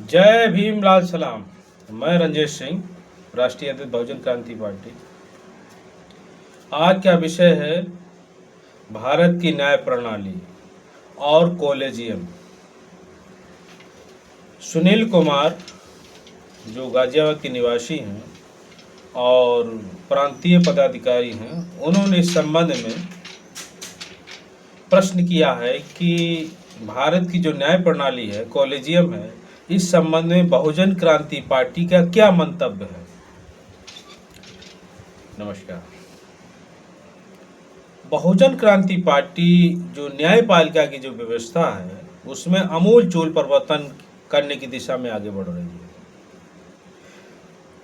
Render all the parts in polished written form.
जय भीम लाल सलाम। मैं रंजेश सिंह, राष्ट्रीय अध्यक्ष बहुजन क्रांति पार्टी। आज का विषय है भारत की न्याय प्रणाली और कॉलेजियम। सुनील कुमार, जो गाजियाबाद के निवासी हैं और प्रांतीय पदाधिकारी हैं, उन्होंने इस संबंध में प्रश्न किया है कि भारत की जो न्याय प्रणाली है, कॉलेजियम है, इस संबंध में बहुजन क्रांति पार्टी का क्या मंतव्य है। नमस्कार। बहुजन क्रांति पार्टी जो न्यायपालिका की जो व्यवस्था है, उसमें अमूल चूल परिवर्तन करने की दिशा में आगे बढ़ रही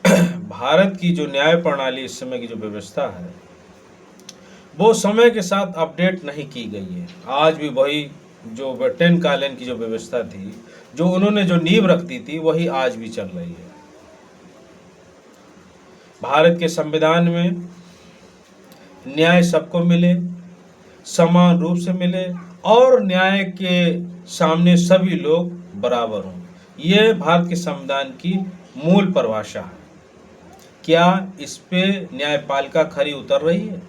है। भारत की जो न्याय प्रणाली इस समय की जो व्यवस्था है, वो समय के साथ अपडेट नहीं की गई है। आज भी वही जो ब्रिटेन कालीन की जो व्यवस्था थी, जो उन्होंने जो नींव रखी थी, वही आज भी चल रही है। भारत के संविधान में न्याय सबको मिले, समान रूप से मिले और न्याय के सामने सभी लोग बराबर हों, ये भारत के संविधान की मूल परिभाषा है। क्या इस पे न्यायपालिका खरी उतर रही है?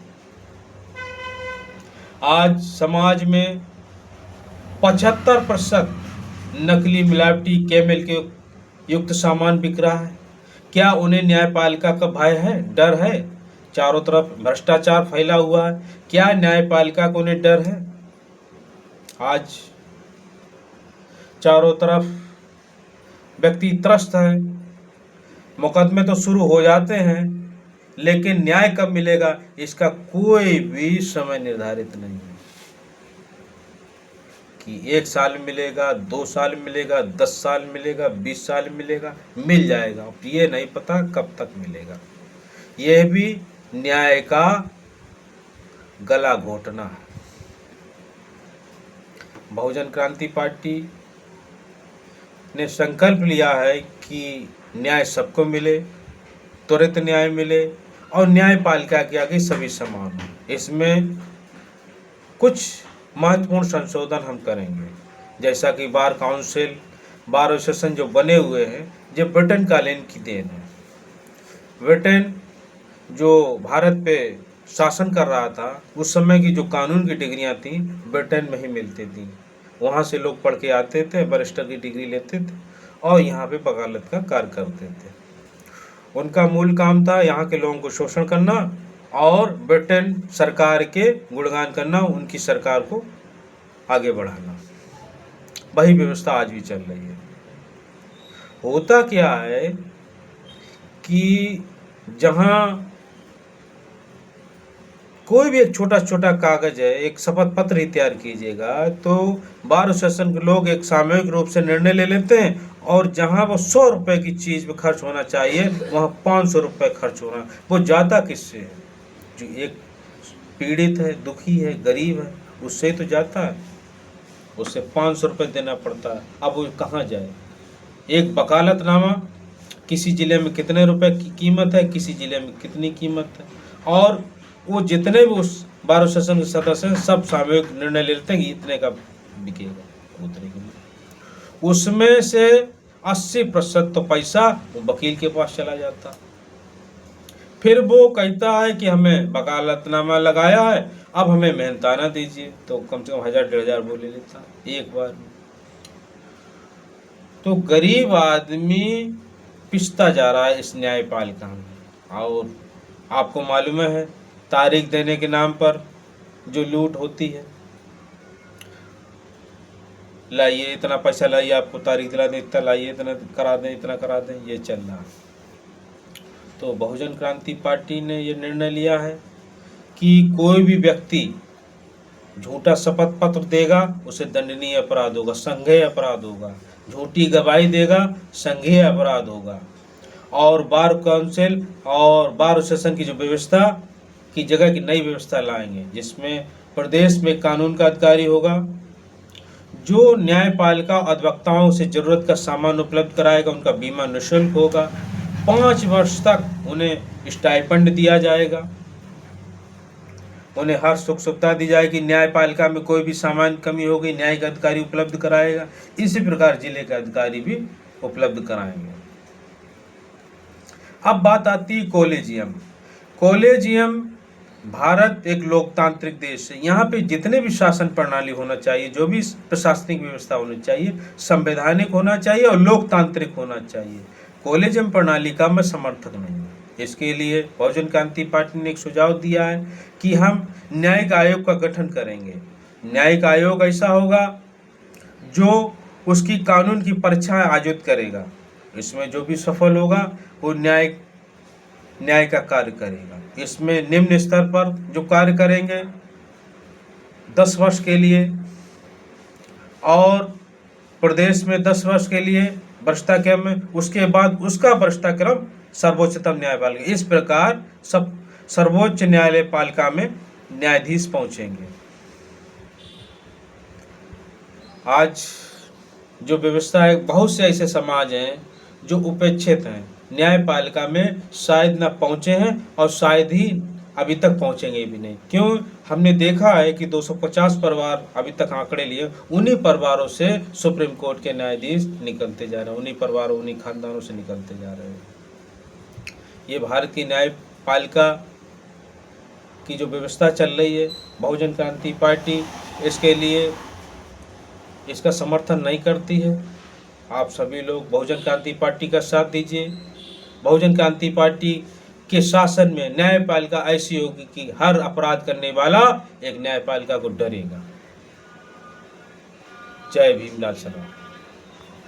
आज समाज में 75% नकली मिलावटी केमिकल के युक्त सामान बिक रहा है। क्या उन्हें न्यायपालिका का भय है, डर है? चारों तरफ भ्रष्टाचार फैला हुआ है, क्या न्यायपालिका को उन्हें डर है? आज चारों तरफ व्यक्ति त्रस्त हैं, मुकदमे तो शुरू हो जाते हैं, लेकिन न्याय कब मिलेगा इसका कोई भी समय निर्धारित नहीं है कि 1 साल मिलेगा, 2 साल मिलेगा, 10 साल मिलेगा, 20 साल मिलेगा, मिल जाएगा। ये नहीं पता कब तक मिलेगा। यह भी न्याय का गला घोटना है। बहुजन क्रांति पार्टी ने संकल्प लिया है कि न्याय सबको मिले, त्वरित न्याय मिले और न्यायपालिका के आगे सभी समान हों। इसमें कुछ महत्वपूर्ण संशोधन हम करेंगे, जैसा कि बार काउंसिल, बार एसोसिएशन जो बने हुए हैं, जो ब्रिटेन कालीन की देन है। ब्रिटेन जो भारत पे शासन कर रहा था, उस समय की जो कानून की डिग्रियां थी, ब्रिटेन में ही मिलती थी। वहाँ से लोग पढ़ के आते थे, बैरिस्टर की डिग्री लेते थे और यहाँ पे वकालत का कार्य करते थे। उनका मूल काम था यहाँ के लोगों को शोषण करना और ब्रिटेन सरकार के गुणगान करना, उनकी सरकार को आगे बढ़ाना। वही व्यवस्था आज भी चल रही है। होता क्या है कि जहाँ कोई भी एक छोटा छोटा कागज है, एक शपथ पत्र ही तैयार कीजिएगा, तो बार एसोसिएशन के लोग एक सामूहिक रूप से निर्णय ले लेते हैं और जहां वो 100 रुपए की चीज पे खर्च होना चाहिए, वहां 500 रुपए खर्च हो रहा है। वो जाता किससे है? जो एक पीड़ित है, दुखी है, गरीब है, उससे ही तो जाता है। उससे 500 रुपये देना पड़ता है। अब वो कहाँ जाए? एक वकालतनामा, किसी ज़िले में कितने रुपए की कीमत है, किसी ज़िले में कितनी कीमत है, और वो जितने भी उस बार एसोसिएशन के सदस्य हैं, सब सामूहिक निर्णय ले लेते हैं कि इतने का बिकेगा, उतने के। उसमें से 80% तो पैसा वो वकील के पास चला जाता। फिर वो कहता है कि हमें वकालतनामा लगाया है, अब हमें मेहनताना दीजिए, तो कम से कम 1000-1500 वो ले लेता एक बार में। तो गरीब आदमी पिसता जा रहा है इस न्यायपालिका में। और आपको मालूम है, तारीख देने के नाम पर जो लूट होती है, लाइए इतना पैसा, लाइए आपको तारीख दिला दें, इतना लाइए, इतना करा दें, इतना करा दें, ये चल रहा है। तो बहुजन क्रांति पार्टी ने ये निर्णय लिया है कि कोई भी व्यक्ति झूठा शपथ पत्र देगा, उसे दंडनीय अपराध होगा, संज्ञेय अपराध होगा। झूठी गवाही देगा, संज्ञेय अपराध होगा। और बार काउंसिल और बार एसोसिएशन की जो व्यवस्था की जगह की नई व्यवस्था लाएंगे, जिसमें प्रदेश में कानून का अधिकारी होगा, जो न्यायपालिका अधिवक्ताओं से जरूरत का सामान उपलब्ध कराएगा, उनका बीमा निःशुल्क होगा, 5 वर्ष तक उन्हें स्टाइपेंड दिया जाएगा, उन्हें हर सुख सुविधा दी जाएगी। न्यायपालिका में कोई भी सामान्य कमी होगी, न्यायिक अधिकारी उपलब्ध कराएगा। इसी प्रकार जिले का अधिकारी भी उपलब्ध कराएंगे। अब बात आती है कॉलेजियम। कॉलेजियम भारत एक लोकतांत्रिक देश है। यहाँ पे जितने भी शासन प्रणाली होना चाहिए, जो भी प्रशासनिक व्यवस्था होनी चाहिए, संवैधानिक होना चाहिए और लोकतांत्रिक होना चाहिए। कॉलेजियम प्रणाली का मैं समर्थक नहीं हूँ। इसके लिए बहुजन क्रांति पार्टी ने एक सुझाव दिया है कि हम न्यायिक आयोग का गठन करेंगे। न्यायिक आयोग ऐसा होगा जो उसकी कानून की परीक्षाएं आयोजित करेगा। इसमें जो भी सफल होगा वो न्याय का कार्य करेगा। इसमें निम्न स्तर पर जो कार्य करेंगे 10 वर्ष के लिए और प्रदेश में 10 वर्ष के लिए भ्रष्टा क्रम में, उसके बाद उसका भ्रष्टा क्रम सर्वोच्चतम न्यायपालिका। इस प्रकार सब सर्वोच्च न्यायालय पालिका में न्यायाधीश पहुंचेंगे। आज जो व्यवस्था है, बहुत से ऐसे समाज हैं जो उपेक्षित हैं, न्यायपालिका में शायद न पहुंचे हैं और शायद ही अभी तक पहुंचेंगे भी नहीं। क्यों? हमने देखा है कि 250 परिवार अभी तक आंकड़े लिए, उन्हीं परिवारों से सुप्रीम कोर्ट के न्यायाधीश निकलते जा रहे हैं, उन्हीं परिवारों, उन्हीं खानदानों से निकलते जा रहे हैं। ये भारत की न्यायपालिका की जो व्यवस्था चल रही है, बहुजन क्रांति पार्टी इसके लिए इसका समर्थन नहीं करती है। आप सभी लोग बहुजन क्रांति पार्टी का साथ दीजिए। बहुजन क्रांति पार्टी के शासन में न्यायपालिका ऐसी होगी कि हर अपराध करने वाला एक न्यायपालिका को डरेगा। जय भीम, लाल सलाम।